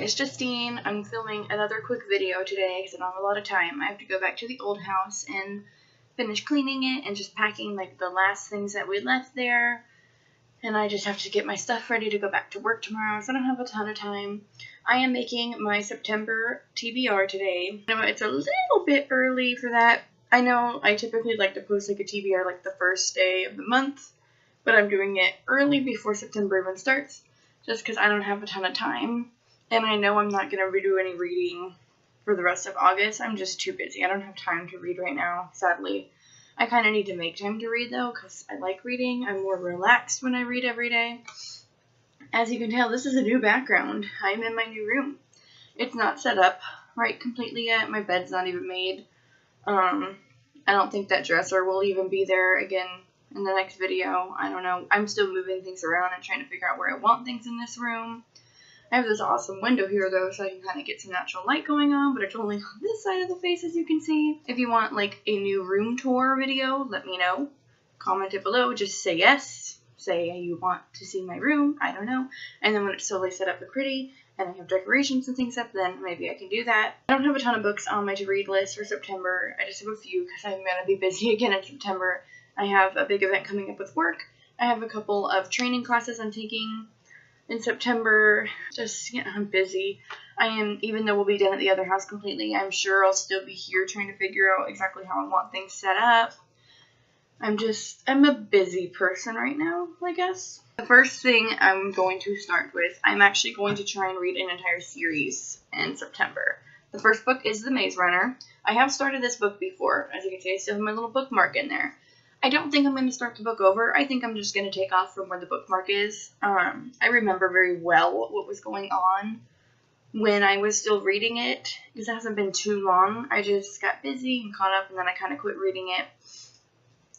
it's Justine. I'm filming another quick video today because I don't have a lot of time. I have to go back to the old house and finish cleaning it and just packing like the last things that we left there. And I just have to get my stuff ready to go back to work tomorrow, so I don't have a ton of time. I am making my September TBR today. I know it's a little bit early for that. I know I typically like to post like a TBR like the first day of the month, but I'm doing it early before September even starts, just because I don't have a ton of time. And I know I'm not going to do any reading for the rest of August. I'm just too busy. I don't have time to read right now, sadly. I kind of need to make time to read, though, because I like reading. I'm more relaxed when I read every day. As you can tell, this is a new background. I'm in my new room. It's not set up right completely yet. My bed's not even made. I don't think that dresser will even be there again in the next video. I don't know. I'm still moving things around and trying to figure out where I want things in this room. I have this awesome window here, though, so I can kind of get some natural light going on, but it's only on this side of the face, as you can see. If you want, like, a new room tour video, let me know. Comment it below. Just say yes. Say you want to see my room. I don't know. And then when it's totally set up and pretty, and I have decorations and things up, then maybe I can do that. I don't have a ton of books on my to-read list for September. I just have a few, because I'm going to be busy again in September. I have a big event coming up with work. I have a couple of training classes I'm taking in September. Just, yeah, I'm busy. Even though we'll be done at the other house completely, I'm sure I'll still be here trying to figure out exactly how I want things set up. I'm a busy person right now, I guess. The first thing I'm going to start with, I'm actually going to try and read an entire series in September. The first book is The Maze Runner. I have started this book before. As you can see, I still have my little bookmark in there. I don't think I'm going to start the book over. I think I'm just going to take off from where the bookmark is. I remember very well what was going on when I was still reading it, because it hasn't been too long. I just got busy and caught up, and then I kind of quit reading it.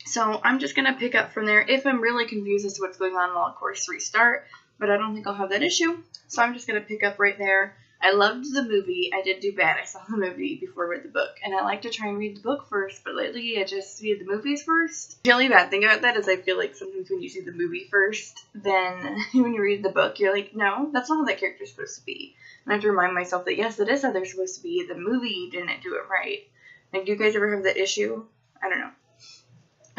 So I'm just going to pick up from there. If I'm really confused as to what's going on, I'll of course restart, but I don't think I'll have that issue. So I'm just going to pick up right there. I loved the movie. I did do bad. I saw the movie before I read the book, and I like to try and read the book first, but lately I just read the movies first. The only bad thing about that is I feel like sometimes when you see the movie first, then when you read the book, you're like, no, that's not how that character's supposed to be. And I have to remind myself that, yes, that is how they're supposed to be. The movie didn't do it right. Like, do you guys ever have that issue? I don't know.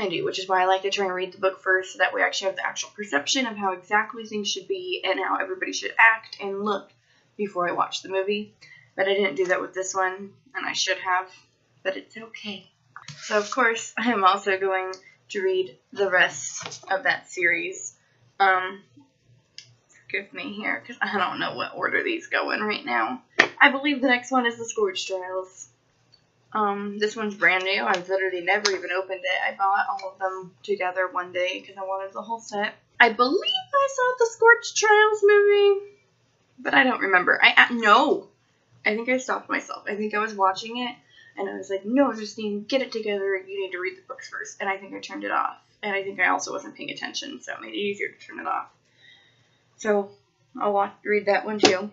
I do, which is why I like to try and read the book first, so that we actually have the actual perception of how exactly things should be and how everybody should act and look before I watch the movie. But I didn't do that with this one, and I should have, but it's okay. So, of course, I am also going to read the rest of that series. Forgive me here, because I don't know what order these go in right now. I believe the next one is The Scourge Trials. This one's brand new. I've literally never even opened it. I bought all of them together one day because I wanted the whole set. I believe I saw the Scorched Trials movie, but I don't remember. No! I think I stopped myself. I think I was watching it, and I was like, no, Justine, get it together. You need to read the books first. And I think I turned it off. And I think I also wasn't paying attention, so it made it easier to turn it off. So, I'll read that one too.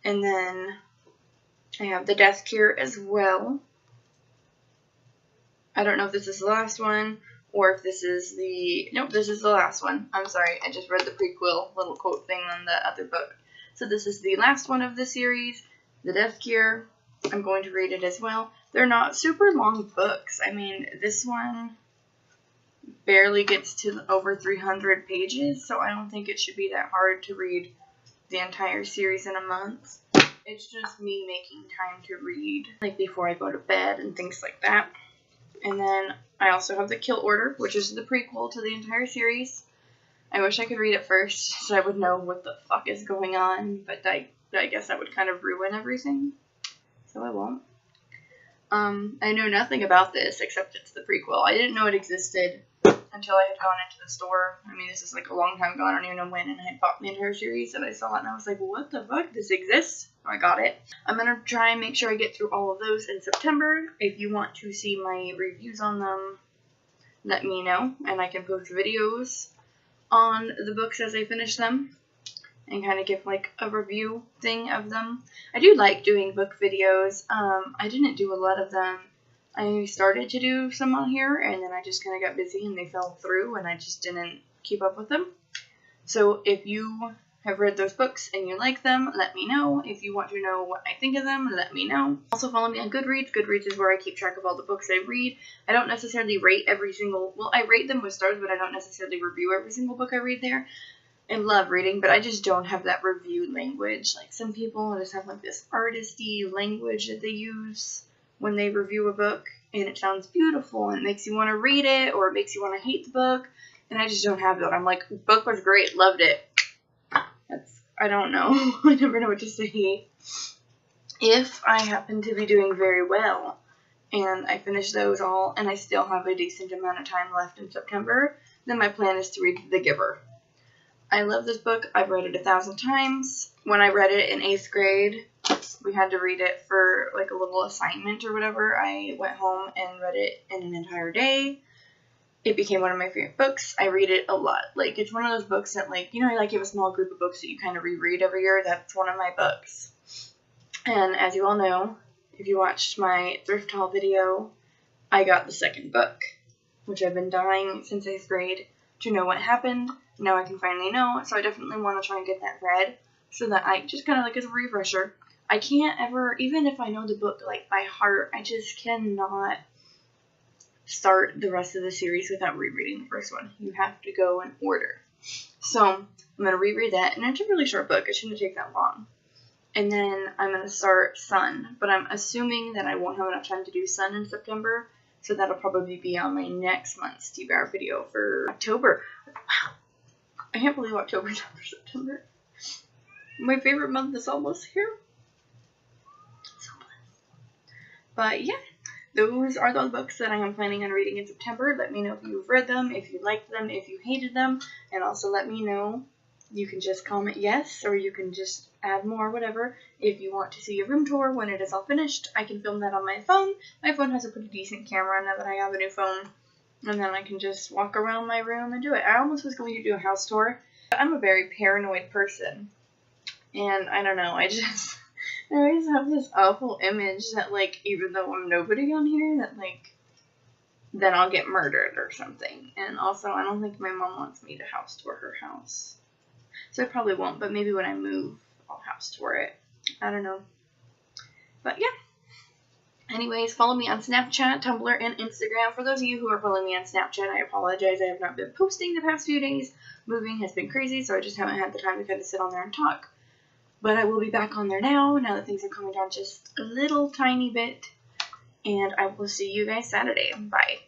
And then I have The Death Cure as well. I don't know if this is the last one, or if this is the... Nope, this is the last one. I'm sorry, I just read the prequel little quote thing on the other book. So this is the last one of the series, The Death Cure. I'm going to read it as well. They're not super long books. I mean, this one barely gets to over 300 pages, so I don't think it should be that hard to read the entire series in a month. It's just me making time to read, like before I go to bed and things like that. And then I also have The Kill Order, which is the prequel to the entire series. I wish I could read it first, so I would know what the fuck is going on, but I guess that would kind of ruin everything, so I won't. I know nothing about this, except it's the prequel. I didn't know it existed until I had gone into the store. I mean, this is like a long time ago, I don't even know when, and I had bought the entire series, and I saw it, and I was like, what the fuck, this exists? So I got it. I'm gonna try and make sure I get through all of those in September. If you want to see my reviews on them, let me know, and I can post videos on the books as I finish them, and kind of give like a review thing of them. I do like doing book videos. I didn't do a lot of them. I started to do some on here, and then I just kind of got busy and they fell through, and I just didn't keep up with them. So if you have read those books and you like them, let me know. If you want to know what I think of them, let me know. Also follow me on Goodreads. Goodreads is where I keep track of all the books I read. I don't necessarily rate every single, well, I rate them with stars, but I don't necessarily review every single book I read there. I love reading, but I just don't have that review language. Like, some people just have like this artisty language that they use when they review a book, and it sounds beautiful and it makes you want to read it, or it makes you want to hate the book, and I just don't have that. I'm like, book was great, loved it. I don't know. I never know what to say. If I happen to be doing very well and I finish those all and I still have a decent amount of time left in September, then my plan is to read The Giver. I love this book. I've read it 1,000 times. When I read it in 8th grade, we had to read it for like a little assignment or whatever. I went home and read it in an entire day. It became one of my favorite books. I read it a lot. Like, it's one of those books that, like, you know, like you have a small group of books that you kind of reread every year. That's one of my books. And as you all know, if you watched my thrift haul video, I got the second book, which I've been dying since 8th grade to know what happened. Now I can finally know, so I definitely want to try and get that read so that I just kind of like as a refresher. I can't ever, even if I know the book like by heart, I just cannot start the rest of the series without rereading the first one. You have to go in order. So I'm going to reread that, and it's a really short book. It shouldn't take that long. And then I'm going to start Sun, but I'm assuming that I won't have enough time to do Sun in September, so that'll probably be on my next month's TBR video for October. Wow. I can't believe October's over September. My favorite month is almost here. So blessed. But yeah, those are the books that I am planning on reading in September. Let me know if you've read them, if you liked them, if you hated them, and also let me know. You can just comment yes, or you can just add more, whatever. If you want to see a room tour when it is all finished, I can film that on my phone. My phone has a pretty decent camera now that I have a new phone. And then I can just walk around my room and do it. I almost was going to do a house tour. But I'm a very paranoid person. And I don't know, I always have this awful image that, like, even though I'm nobody on here, that, like, then I'll get murdered or something. And also, I don't think my mom wants me to house tour her house. So I probably won't, but maybe when I move, I'll house tour it. I don't know. But yeah. Anyways, follow me on Snapchat, Tumblr, and Instagram. For those of you who are following me on Snapchat, I apologize. I have not been posting the past few days. Moving has been crazy, so I just haven't had the time to kind of sit on there and talk. But I will be back on there now that things are coming down just a little tiny bit. And I will see you guys Saturday. Bye.